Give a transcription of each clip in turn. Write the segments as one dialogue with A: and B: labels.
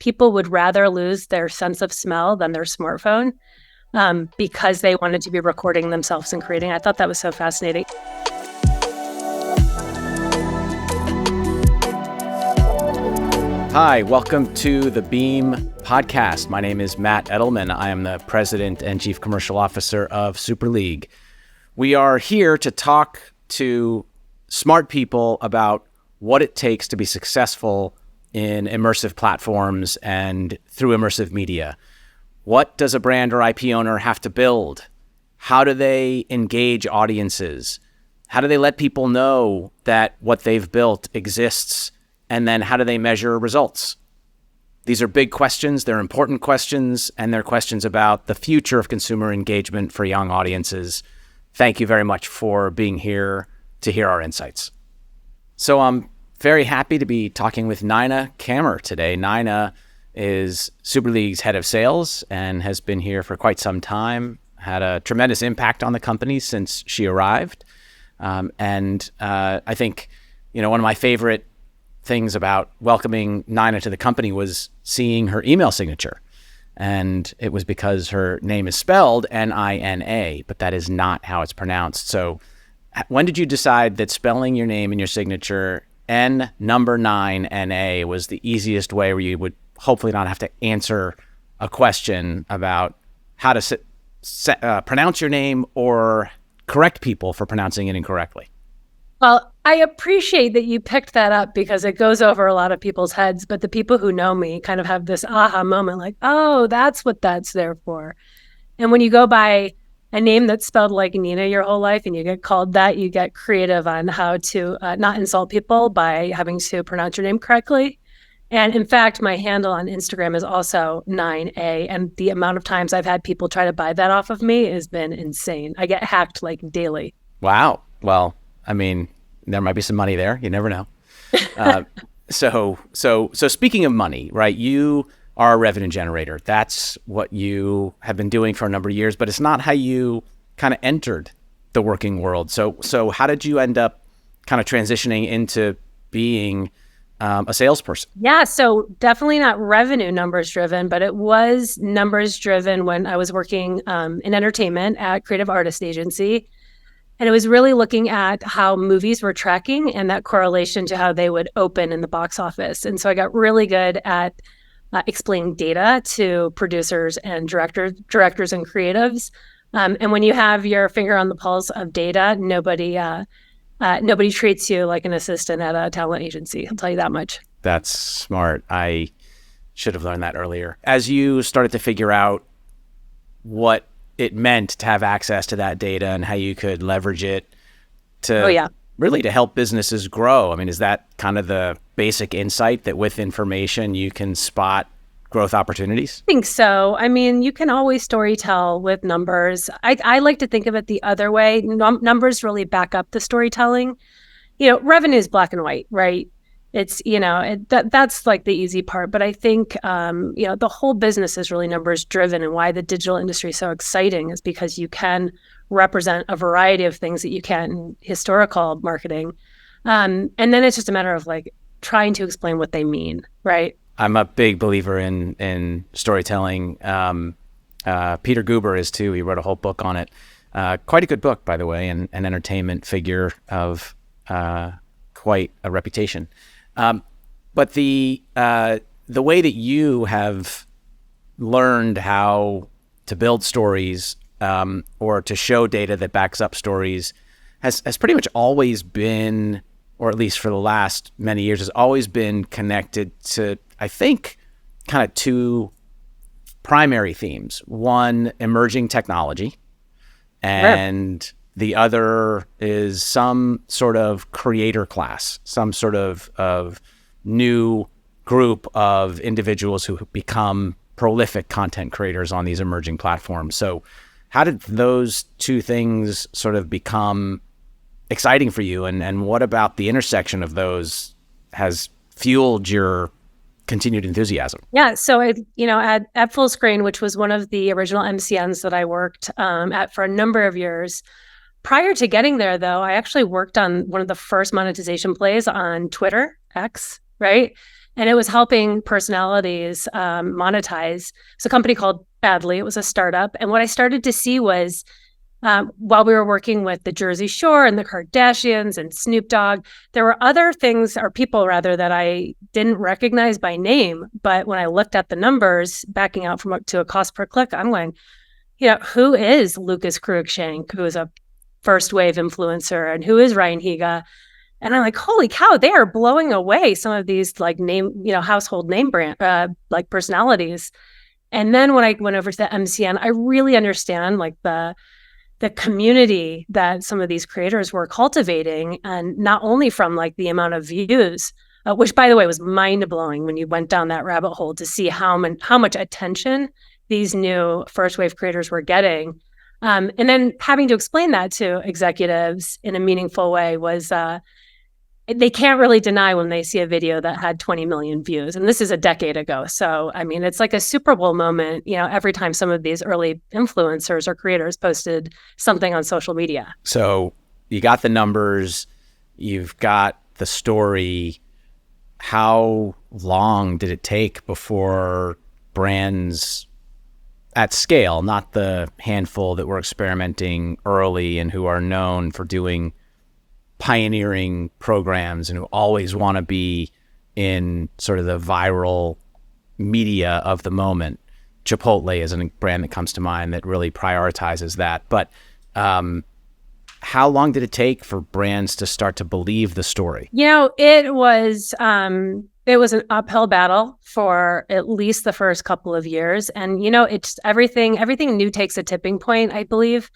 A: people would rather lose their sense of smell than their smartphone because they wanted to be recording themselves and creating. I thought that was so fascinating.
B: Hi, welcome to the Beam podcast. My name is Matt Edelman. I am the president and chief commercial officer of Super League. We are here to talk to smart people about what it takes to be successful in immersive platforms and through immersive media. What does a brand or IP owner have to build? How do they engage audiences? How do they let people know that what they've built exists? And then how do they measure results? These are big questions, they're important questions, and they're questions about the future of consumer engagement for young audiences. Thank you very much for being here to hear our insights. So I'm very happy to be talking with Nina Kammer today. Nina is Super League's head of sales and has been here for quite some time, had a tremendous impact on the company since she arrived. I think, one of my favorite things about welcoming Nina to the company was seeing her email signature. And it was because her name is spelled Nina, but that is not how it's pronounced. So when did you decide that spelling your name in your signature N number 9 NA was the easiest way where you would hopefully not have to answer a question about how to pronounce your name or correct people for pronouncing it incorrectly?
A: Well, I appreciate that you picked that up because it goes over a lot of people's heads, but the people who know me kind of have this aha moment like, oh, that's what that's there for. And when you go by a name that's spelled like Nina your whole life and you get called that, you get creative on how to not insult people by having to pronounce your name correctly. And in fact, my handle on Instagram is also 9A. And the amount of times I've had people try to buy that off of me has been insane. I get hacked like daily.
B: Wow. Well, I mean, there might be some money there. You never know. So speaking of money, right? You are a revenue generator. That's what you have been doing for a number of years, but it's not how you kind of entered the working world. So how did you end up kind of transitioning into being a salesperson?
A: Yeah, so definitely not revenue numbers driven, but it was numbers driven when I was working in entertainment at Creative Artist Agency. And it was really looking at how movies were tracking and that correlation to how they would open in the box office. And so I got really good at explaining data to producers and directors and creatives. And when you have your finger on the pulse of data, nobody treats you like an assistant at a talent agency. I'll tell you that much.
B: That's smart. I should have learned that earlier. As you started to figure out what it meant to have access to that data and how you could leverage it to really to help businesses grow. I mean, is that kind of the basic insight that with information you can spot growth opportunities?
A: I think so. I mean, you can always storytell with numbers. I like to think of it the other way. Numbers really back up the storytelling. Revenue is black and white, right? It's, that's like the easy part. But I think, the whole business is really numbers driven, and why the digital industry is so exciting is because you can represent a variety of things that you can in historical marketing. And then it's just a matter of like trying to explain what they mean, right?
B: I'm a big believer in storytelling. Peter Guber is too. He wrote a whole book on it. Quite a good book, by the way, and an entertainment figure of quite a reputation. But the way that you have learned how to build stories or to show data that backs up stories has pretty much always been, or at least for the last many years, has always been connected to, I think, kind of two primary themes. One, emerging technology, and the other is some sort of creator class, some sort of new group of individuals who become prolific content creators on these emerging platforms. So how did those two things sort of become exciting for you? And what about the intersection of those has fueled your continued enthusiasm?
A: Yeah. So at Full Screen, which was one of the original MCNs that I worked at for a number of years. Prior to getting there, though, I actually worked on one of the first monetization plays on Twitter, X, right? and it was helping personalities monetize. It's a company called Badly. It was a startup. And what I started to see was while we were working with the Jersey Shore and the Kardashians and Snoop Dogg, there were other things, or people rather, that I didn't recognize by name. But when I looked at the numbers, backing out from to a cost per click, I'm going, who is Lucas Cruikshank, who is a first wave influencer, and who is Ryan Higa? And I'm like, holy cow, they are blowing away some of these like household name brand like personalities. And then when I went over to the MCN, I really understand like the community that some of these creators were cultivating, and not only from like the amount of views, which by the way was mind blowing when you went down that rabbit hole to see how much attention these new first wave creators were getting. And then having to explain that to executives in a meaningful way was they can't really deny when they see a video that had 20 million views. And this is a decade ago. So, I mean, it's like a Super Bowl moment, every time some of these early influencers or creators posted something on social media.
B: So you got the numbers, you've got the story. How long did it take before brands at scale, not the handful that were experimenting early and who are known for doing pioneering programs and who always want to be in sort of the viral media of the moment? Chipotle is a brand that comes to mind that really prioritizes that. But how long did it take for brands to start to believe the story?
A: It was an uphill battle for at least the first couple of years. And, it's everything new takes a tipping point, I believe.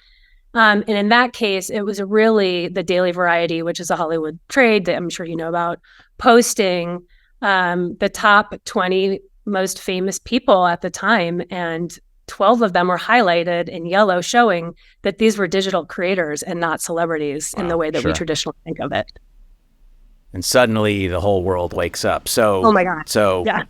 A: And in that case, it was really the Daily Variety, which is a Hollywood trade that I'm sure you know about, posting the top 20 most famous people at the time. And 12 of them were highlighted in yellow, showing that these were digital creators and not celebrities in the way that we traditionally think of it.
B: And suddenly the whole world wakes up. So,
A: oh my God.
B: So,
A: yeah.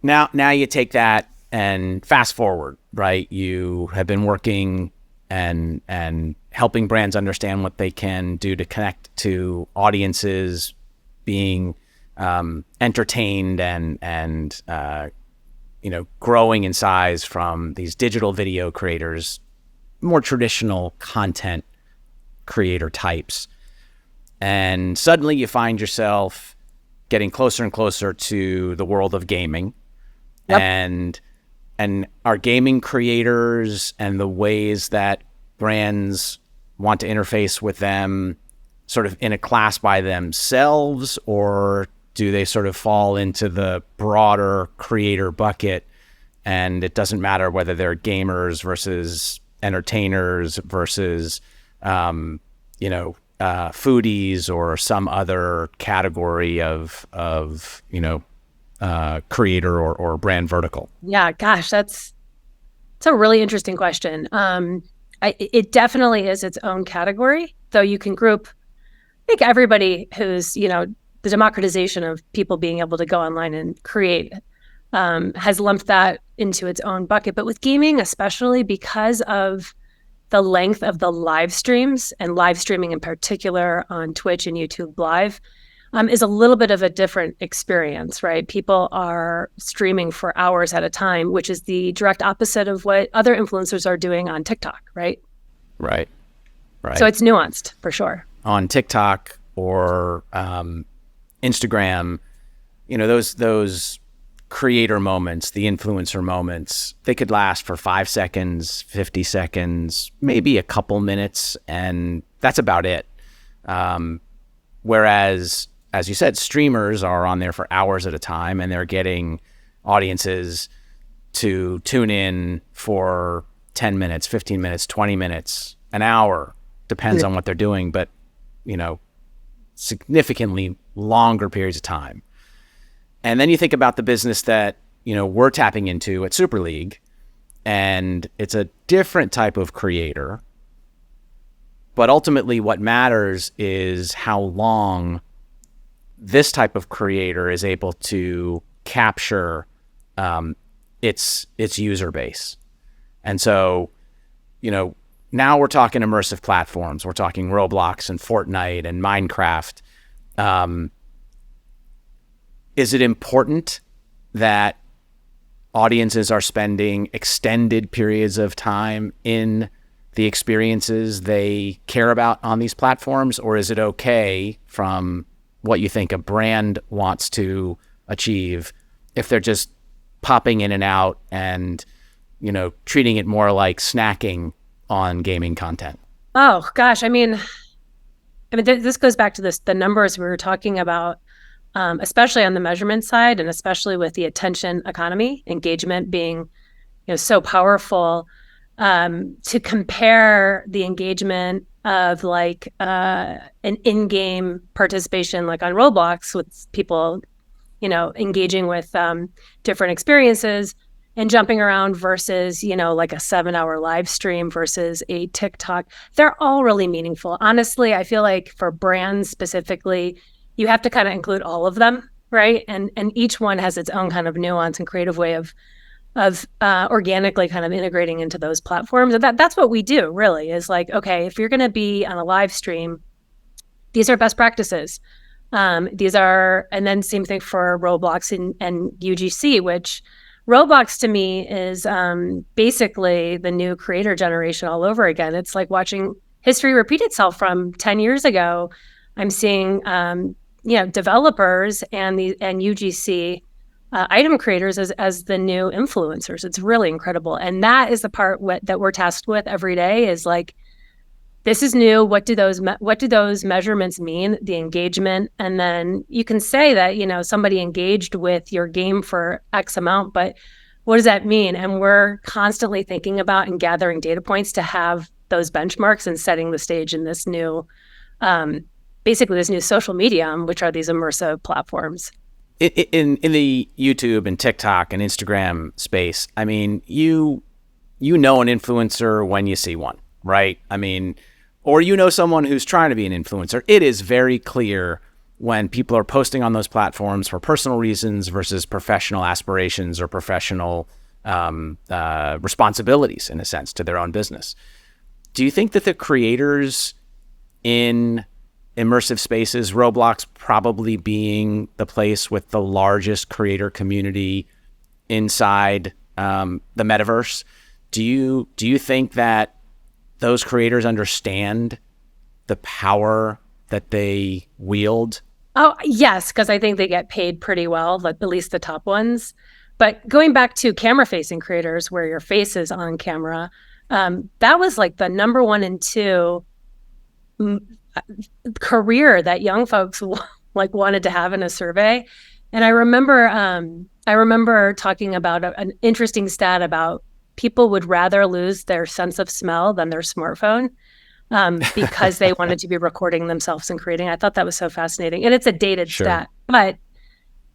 B: Now you take that and fast forward, right? You have been working and helping brands understand what they can do to connect to audiences, being entertained and growing in size from these digital video creators, more traditional content creator types. And suddenly you find yourself getting closer and closer to the world of gaming. Yep. And are gaming creators and the ways that brands want to interface with them sort of in a class by themselves, or do they sort of fall into the broader creator bucket and it doesn't matter whether they're gamers versus entertainers versus foodies or some other category of creator or brand vertical?
A: Yeah, gosh, that's a really interesting question. It definitely is its own category, though you can group, I think everybody who's, the democratization of people being able to go online and create has lumped that into its own bucket. But with gaming, especially because of the length of the live streams, and live streaming in particular on Twitch and YouTube Live, is a little bit of a different experience, right? People are streaming for hours at a time, which is the direct opposite of what other influencers are doing on TikTok, right?
B: Right.
A: So it's nuanced for sure.
B: On TikTok or Instagram, those creator moments, the influencer moments, they could last for 5 seconds, 50 seconds, maybe a couple minutes, and that's about it. Whereas, as you said, streamers are on there for hours at a time, and they're getting audiences to tune in for 10 minutes, 15 minutes, 20 minutes, an hour, depends on what they're doing, but, significantly longer periods of time. And then you think about the business that, we're tapping into at Super League, and it's a different type of creator. But ultimately what matters is how long this type of creator is able to capture its user base. And so, now we're talking immersive platforms. We're talking Roblox and Fortnite and Minecraft. Is it important that audiences are spending extended periods of time in the experiences they care about on these platforms? Or is it okay, from what you think a brand wants to achieve, if they're just popping in and out and, treating it more like snacking on gaming content?
A: Oh gosh, this goes back to the numbers we were talking about, especially on the measurement side, and especially with the attention economy, engagement being so powerful. To compare the engagement of like an in-game participation, like on Roblox, with people engaging with different experiences and jumping around versus, like a 7-hour live stream versus a TikTok. They're all really meaningful. Honestly, I feel like for brands specifically, you have to kind of include all of them, right? And each one has its own kind of nuance and creative way of organically kind of integrating into those platforms. And that's what we do, really, is like, okay, if you're going to be on a live stream, these are best practices. These are, and then same thing for Roblox and UGC, which Roblox to me is basically the new creator generation all over again. It's like watching history repeat itself from 10 years ago. I'm seeing, developers and UGC item creators as the new influencers. It's really incredible. And that is the part that we're tasked with every day, is like, this is new. What do those measurements mean? The engagement. And then you can say that, somebody engaged with your game for X amount, but what does that mean? And we're constantly thinking about and gathering data points to have those benchmarks and setting the stage in this new, basically this new social media, which are these immersive platforms.
B: In the YouTube and TikTok and Instagram space, you know an influencer when you see one, right? Or someone who's trying to be an influencer. It is very clear when people are posting on those platforms for personal reasons versus professional aspirations or professional responsibilities, in a sense, to their own business. Do you think that the creators in immersive spaces, Roblox probably being the place with the largest creator community inside the metaverse, do you think that those creators understand the power that they wield?
A: Oh, yes, because I think they get paid pretty well, like at least the top ones. But going back to camera-facing creators, where your face is on camera, that was like the number one and two career that young folks like wanted to have in a survey. And I remember talking about an interesting stat about people would rather lose their sense of smell than their smartphone, because they wanted to be recording themselves and creating. I thought that was so fascinating. And it's a dated stat. But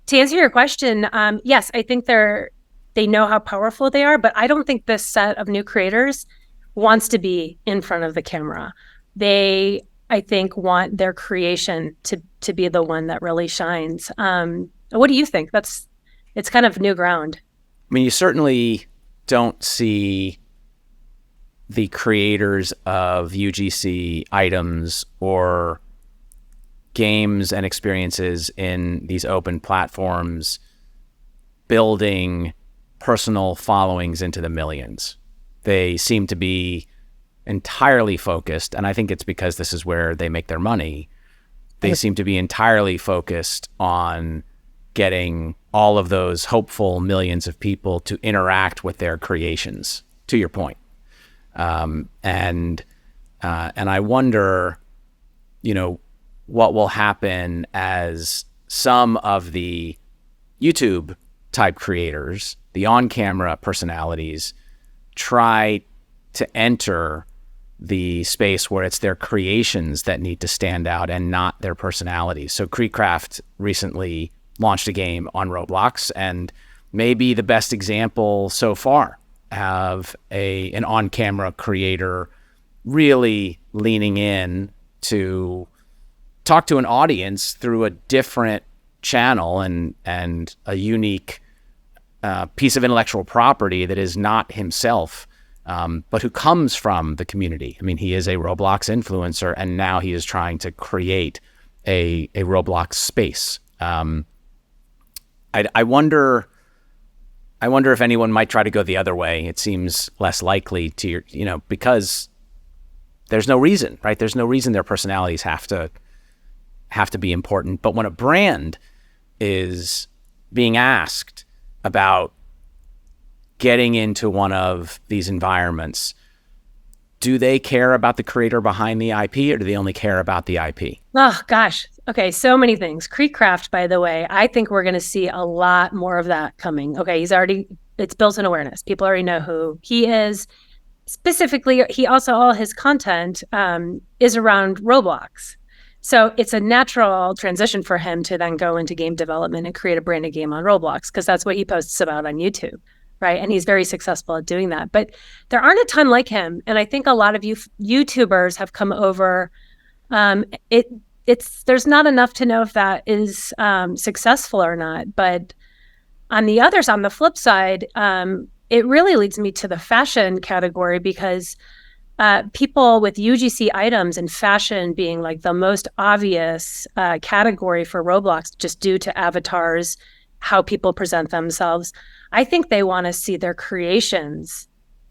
A: to answer your question, yes, I think they know how powerful they are, but I don't think this set of new creators wants to be in front of the camera. They, I think, want their creation to be the one that really shines. What do you think? It's kind of new ground.
B: You certainly don't see the creators of UGC items or games and experiences in these open platforms building personal followings into the millions. They seem to be entirely focused, and I think it's because this is where they make their money. They seem to be entirely focused on getting all of those hopeful millions of people to interact with their creations, to your point. And I wonder, what will happen as some of the YouTube type creators, the on-camera personalities, try to enter the space where it's their creations that need to stand out and not their personalities. So Creecraft recently launched a game on Roblox, and maybe the best example so far of an on-camera creator really leaning in to talk to an audience through a different channel and a unique piece of intellectual property that is not himself, but who comes from the community. He is a Roblox influencer, and now he is trying to create a Roblox space. I wonder. I wonder if anyone might try to go the other way. It seems less likely to, because there's no reason, right? There's no reason their personalities have to be important. But when a brand is being asked about getting into one of these environments, do they care about the creator behind the IP, or do they only care about the IP?
A: Oh, gosh. Okay, so many things. Creekcraft, by the way, I think we're going to see a lot more of that coming. Okay, it's built in awareness. People already know who he is. Specifically, he also, all his content is around Roblox. So it's a natural transition for him to then go into game development and create a branded game on Roblox, because that's what he posts about on YouTube, right? And he's very successful at doing that. But there aren't a ton like him. And I think a lot of you YouTubers have come over. There's not enough to know if that is successful or not. But on the flip side, it really leads me to the fashion category, because people with UGC items and fashion being like the most obvious category for Roblox, just due to avatars, how people present themselves. I think they want to see their creations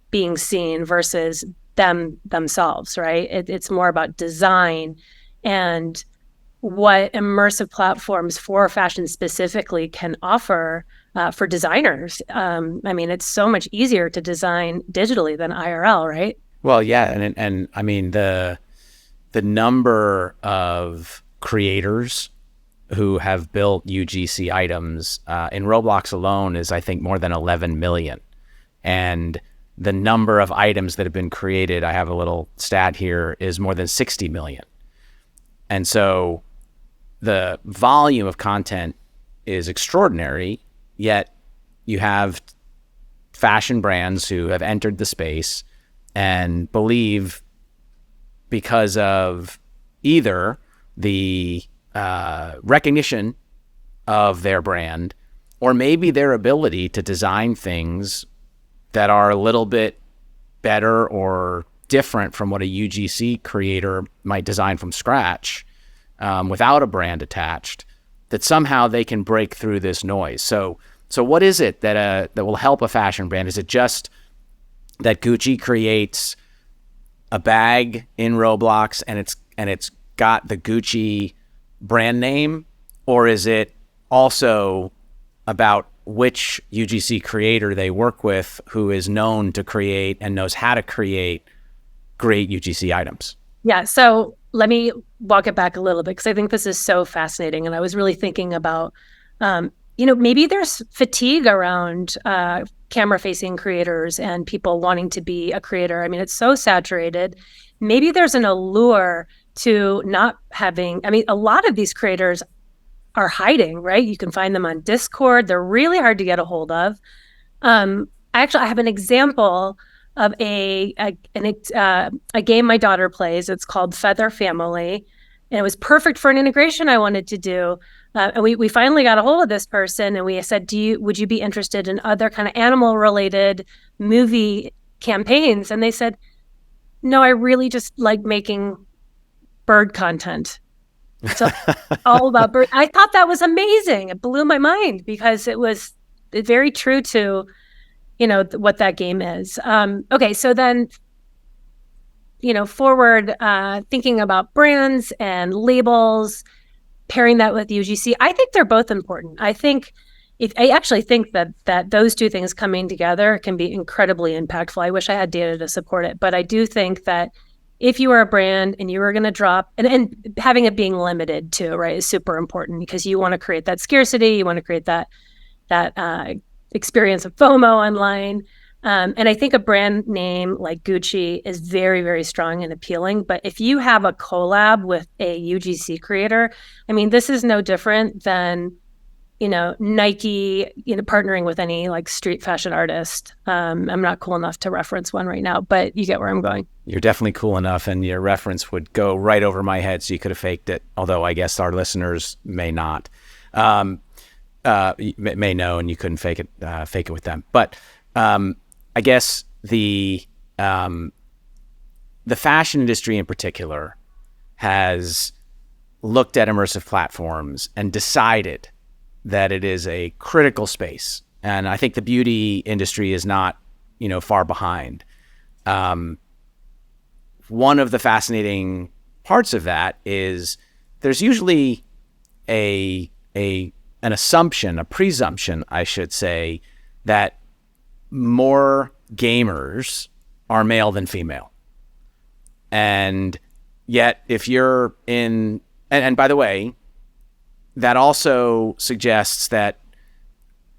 A: being seen versus themselves, right? It's more about design and what immersive platforms for fashion specifically can offer for designers. It's so much easier to design digitally than IRL, right?
B: Well, yeah, and I mean the number of creators who have built UGC items in Roblox alone is, I think, more than 11 million. And the number of items that have been created, I have a little stat here, is more than 60 million. And so the volume of content is extraordinary, yet you have fashion brands who have entered the space and believe, because of either the recognition of their brand, or maybe their ability to design things that are a little bit better or different from what a UGC creator might design from scratch, without a brand attached, that somehow they can break through this noise. So what is it that will help a fashion brand? Is it just that Gucci creates a bag in Roblox and it's got the Gucci brand name, or is it also about which UGC creator they work with, who is known to create and knows how to create great UGC items?
A: Yeah. So let me walk it back a little bit, because I think this is so fascinating. And I was really thinking about, maybe there's fatigue around camera-facing creators and people wanting to be a creator. I mean, it's so saturated. Maybe there's an allure to not having, a lot of these creators are hiding, right? You can find them on Discord. They're really hard to get a hold of. I have an example of a game my daughter plays. It's called Feather Family, and it was perfect for an integration I wanted to do. And we finally got a hold of this person, and we said, would you be interested in other kind of animal related movie campaigns? And they said, no, I really just like making bird content. So all about bird. I thought that was amazing. It blew my mind, because it was very true to what that game is. Okay, so then, forward thinking about brands and labels, pairing that with UGC, I think they're both important. I actually think that those two things coming together can be incredibly impactful. I wish I had data to support it, but I do think that if you are a brand and you are going to drop, and having it being limited too, right, is super important, because you want to create that scarcity, you want to create that experience of FOMO online. And I think a brand name like Gucci is very, very strong and appealing. But if you have a collab with a UGC creator, this is no different than, Nike, partnering with any like street fashion artist. I'm not cool enough to reference one right now, but you get where I'm going.
B: You're definitely cool enough, and your reference would go right over my head, so you could have faked it. Although I guess our listeners may not. May know, and you couldn't fake it with them. But I guess the fashion industry in particular has looked at immersive platforms and decided that it is a critical space. And I think the beauty industry is not, far behind. One of the fascinating parts of that is there's usually an assumption, a presumption, I should say, that more gamers are male than female. And yet, if you're in, and by the way, that also suggests that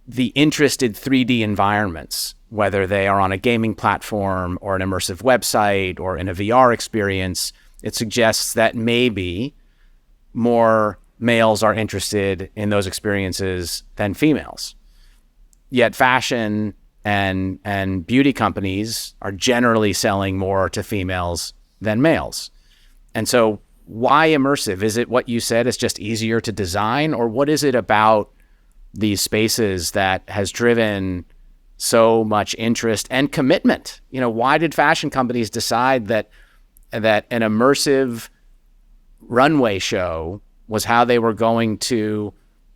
B: the interest in 3D environments, whether they are on a gaming platform or an immersive website or in a VR experience, it suggests that maybe more males are interested in those experiences than females. Yet fashion and beauty companies are generally selling more to females than males. And so why immersive? Is it what you said? It's just easier to design? Or what is it about these spaces that has driven so much interest and commitment? Why did fashion companies decide that an immersive runway show was how they were going to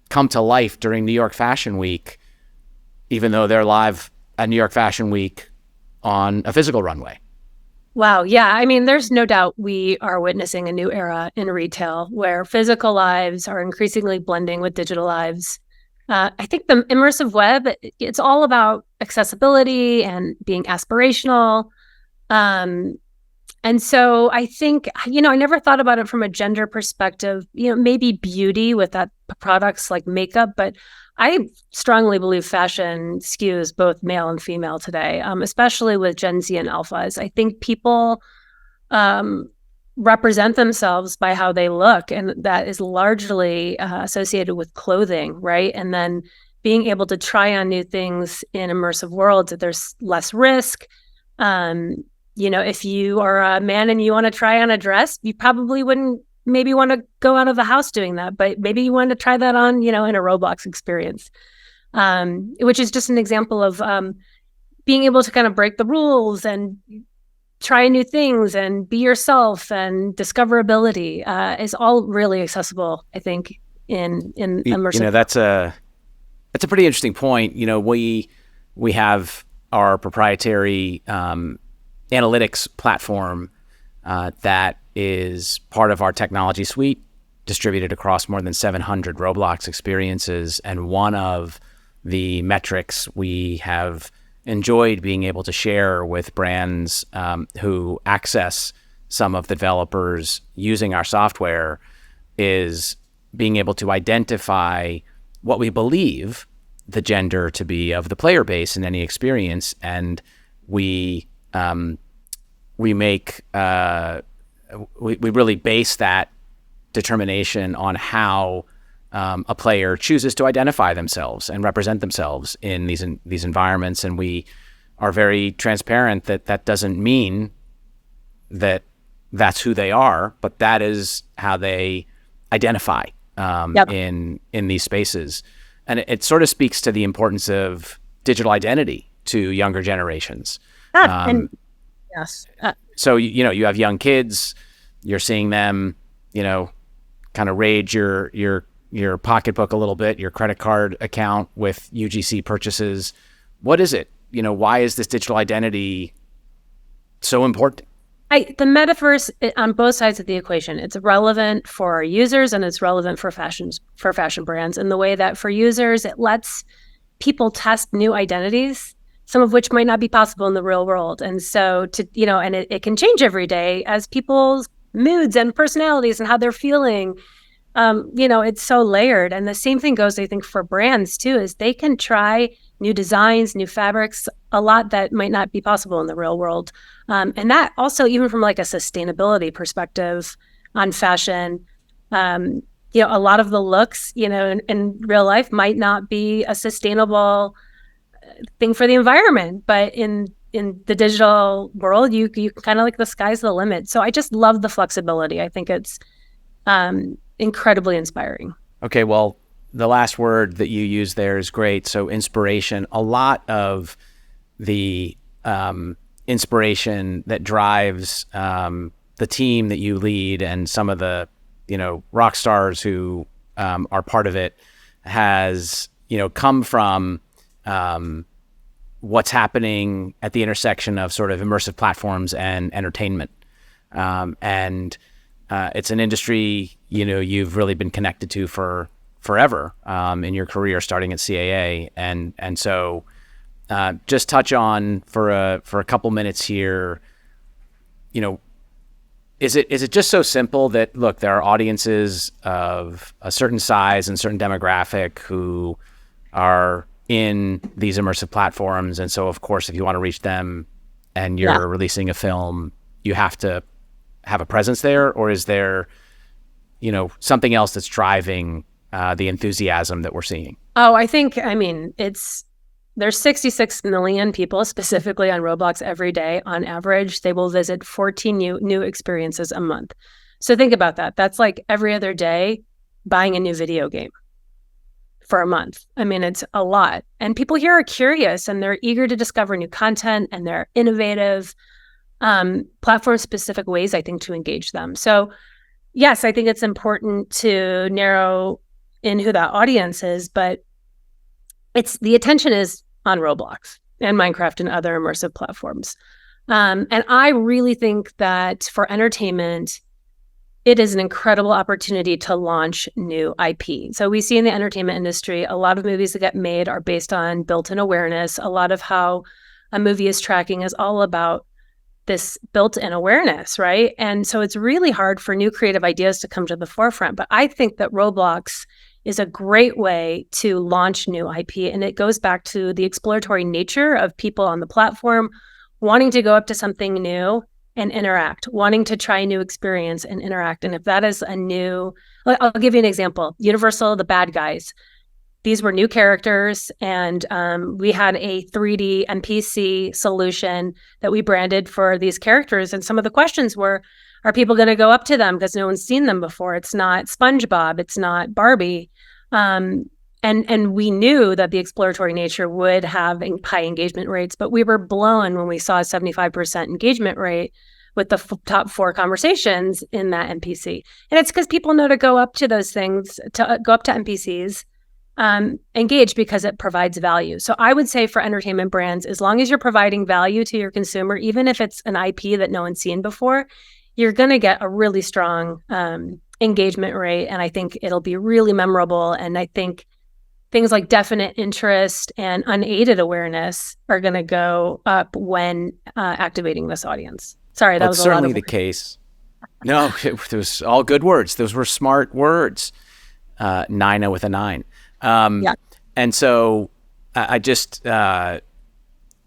B: come to life during New York Fashion Week, even though they're live at New York Fashion Week on a physical runway?
A: Wow. Yeah. I mean, there's no doubt we are witnessing a new era in retail where physical lives are increasingly blending with digital lives. I think the immersive web, it's all about accessibility and being aspirational. And so I think, I never thought about it from a gender perspective, maybe beauty with that products like makeup, but I strongly believe fashion skews both male and female today, especially with Gen Z and alphas. I think people represent themselves by how they look, and that is largely associated with clothing, right? And then being able to try on new things in immersive worlds, that there's less risk. If you are a man and you want to try on a dress, you probably wouldn't maybe want to go out of the house doing that, but maybe you want to try that on, in a Roblox experience, which is just an example of being able to kind of break the rules and try new things and be yourself, and discoverability is all really accessible, I think, in immersive.
B: That's a pretty interesting point. We have our proprietary analytics platform that is part of our technology suite, distributed across more than 700 Roblox experiences. And one of the metrics we have enjoyed being able to share with brands who access some of the developers using our software is being able to identify what we believe the gender to be of the player base in any experience. And we make we really base that determination on how a player chooses to identify themselves and represent themselves in these environments. And we are very transparent that doesn't mean that that's who they are, but that is how they identify in these spaces. And it sort of speaks to the importance of digital identity to younger generations.
A: Yes.
B: So, you have young kids, you're seeing them, kind of raid your pocketbook a little bit, your credit card account with UGC purchases. What is it? Why is this digital identity so important?
A: The metaverse, on both sides of the equation, it's relevant for our users and it's relevant for fashion brands, in the way that for users, it lets people test new identities, some of which might not be possible in the real world. And so and it can change every day as people's moods and personalities and how they're feeling. It's so layered. And the same thing goes, I think, for brands too, is they can try new designs, new fabrics, a lot that might not be possible in the real world. And that also, even from like a sustainability perspective on fashion, a lot of the looks, in real life might not be a sustainable thing for the environment, but in the digital world, you kind of like the sky's the limit. So I just love the flexibility. I think it's incredibly inspiring.
B: Okay, well, the last word that you use there is great. So inspiration. A lot of the inspiration that drives the team that you lead and some of the rock stars who are part of it has, come from what's happening at the intersection of sort of immersive platforms and entertainment. And it's an industry, you've really been connected to for forever in your career, starting at CAA. And so just touch on for a couple minutes here, is it just so simple that, look, there are audiences of a certain size and certain demographic who are in these immersive platforms, and so of course if you want to reach them and
A: Yeah.
B: you're releasing a film, you have to have a presence there? Or is there something else that's driving the enthusiasm that we're seeing?
A: Oh, I mean, there's 66 million people specifically on Roblox every day. On average, they will visit 14 new experiences a month. So think about that. That's like every other day buying a new video game for a month. I mean, it's a lot. And people here are curious and they're eager to discover new content, and they're innovative, platform-specific ways, I think, to engage them. So yes, I think it's important to narrow in who that audience is, but the attention is on Roblox and Minecraft and other immersive platforms. And I really think that for entertainment, it is an incredible opportunity to launch new IP. So we see in the entertainment industry, a lot of movies that get made are based on built-in awareness. A lot of how a movie is tracking is all about this built-in awareness, right? And so it's really hard for new creative ideas to come to the forefront. But I think that Roblox is a great way to launch new IP. And it goes back to the exploratory nature of people on the platform wanting to go up to something new and interact, wanting to try a new experience and interact. And if that is I'll give you an example. Universal, the bad guys. These were new characters, and we had a 3D NPC solution that we branded for these characters. And some of the questions were, are people going to go up to them because no one's seen them before? It's not SpongeBob. It's not Barbie. And we knew that the exploratory nature would have high engagement rates, but we were blown when we saw a 75% engagement rate with the top 4 conversations in that NPC. And it's because people know to go up to those things, to go up to NPCs, engage, because it provides value. So I would say for entertainment brands, as long as you're providing value to your consumer, even if it's an IP that no one's seen before, you're going to get a really strong engagement rate. And I think it'll be really memorable. And I think things like definite interest and unaided awareness are going to go up when activating this audience. Sorry, that
B: Well,
A: was
B: it's
A: a lot
B: certainly
A: of
B: the
A: words.
B: case. No, it was all good words. Those were smart words. Nina with a 9.
A: Yeah.
B: And so I just, it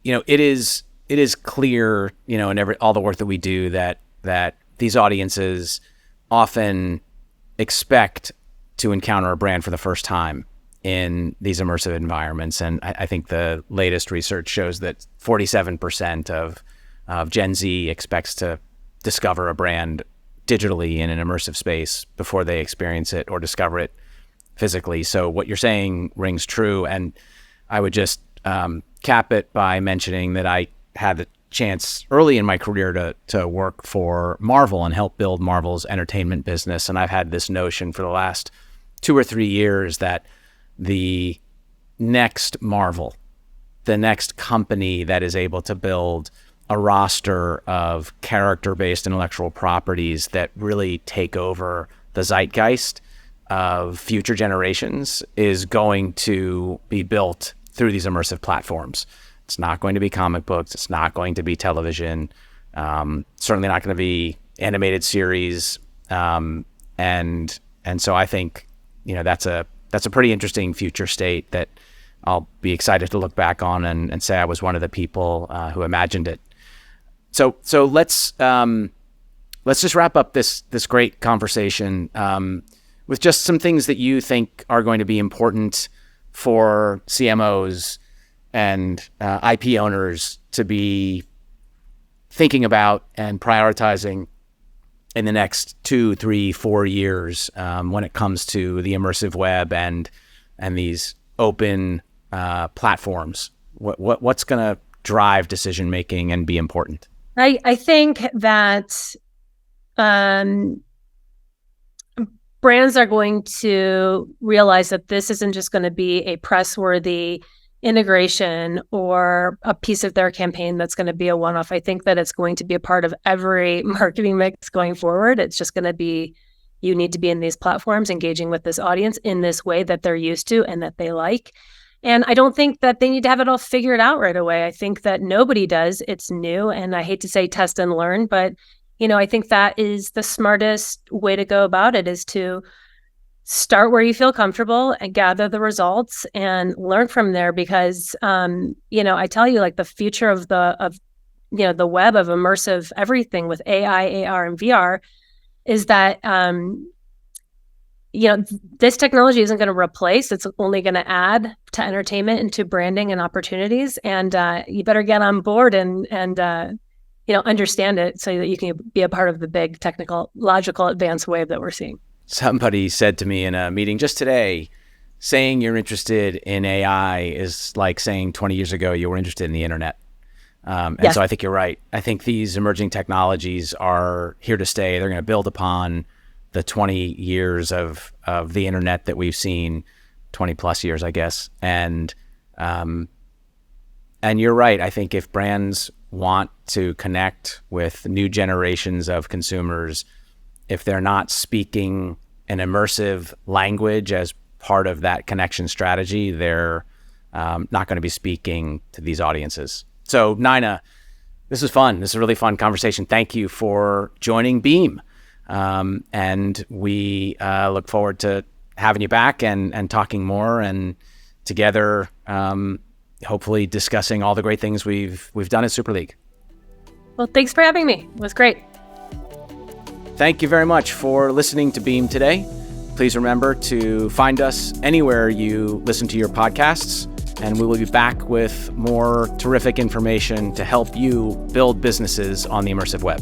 B: is clear, in all the work that we do, that these audiences often expect to encounter a brand for the first time in these immersive environments. And I think the latest research shows that 47% of Gen Z expects to discover a brand digitally in an immersive space before they experience it or discover it physically. So what you're saying rings true. And I would just cap it by mentioning that I had the chance early in my career to work for Marvel and help build Marvel's entertainment business. And I've had this notion for the last 2 or 3 years that the next Marvel, the next company that is able to build a roster of character-based intellectual properties that really take over the zeitgeist of future generations is going to be built through these immersive platforms. It's not going to be comic books. It's not going to be television. Certainly not going to be animated series. And so I think, that's a pretty interesting future state that I'll be excited to look back on and say I was one of the people who imagined it. So let's just wrap up this great conversation with just some things that you think are going to be important for CMOs and IP owners to be thinking about and prioritizing in the next 2, 3, 4 years when it comes to the immersive web and these open platforms. What's going to drive decision making and be important?
A: I think that brands are going to realize that this isn't just going to be a press-worthy integration or a piece of their campaign that's going to be a one-off. I think that it's going to be a part of every marketing mix going forward. It's just going to be, you need to be in these platforms engaging with this audience in this way that they're used to and that they like. And I don't think that they need to have it all figured out right away. I think that nobody does. It's new. And I hate to say test and learn, but I think that is the smartest way to go about it, is to start where you feel comfortable and gather the results and learn from there. Because, I tell you, like, the future of the web, of immersive everything with AI, AR, and VR is that, this technology isn't going to replace, it's only going to add to entertainment and to branding and opportunities. And you better get on board and understand it so that you can be a part of the big technological advanced wave that we're seeing.
B: Somebody said to me in a meeting just today, saying you're interested in AI is like saying 20 years ago you were interested in the internet. And so I think you're right. I think these emerging technologies are here to stay. They're going to build upon the 20 years of the internet that we've seen, 20 plus years, I guess. And you're right. I think if brands want to connect with new generations of consumers, if they're not speaking an immersive language as part of that connection strategy, they're not going to be speaking to these audiences. So Nina, this is fun. This is a really fun conversation. Thank you for joining Beam. And we look forward to having you back and talking more, and together, hopefully discussing all the great things we've done at Super League.
A: Well, thanks for having me. It was great.
B: Thank you very much for listening to Beam today. Please remember to find us anywhere you listen to your podcasts, and we will be back with more terrific information to help you build businesses on the immersive web.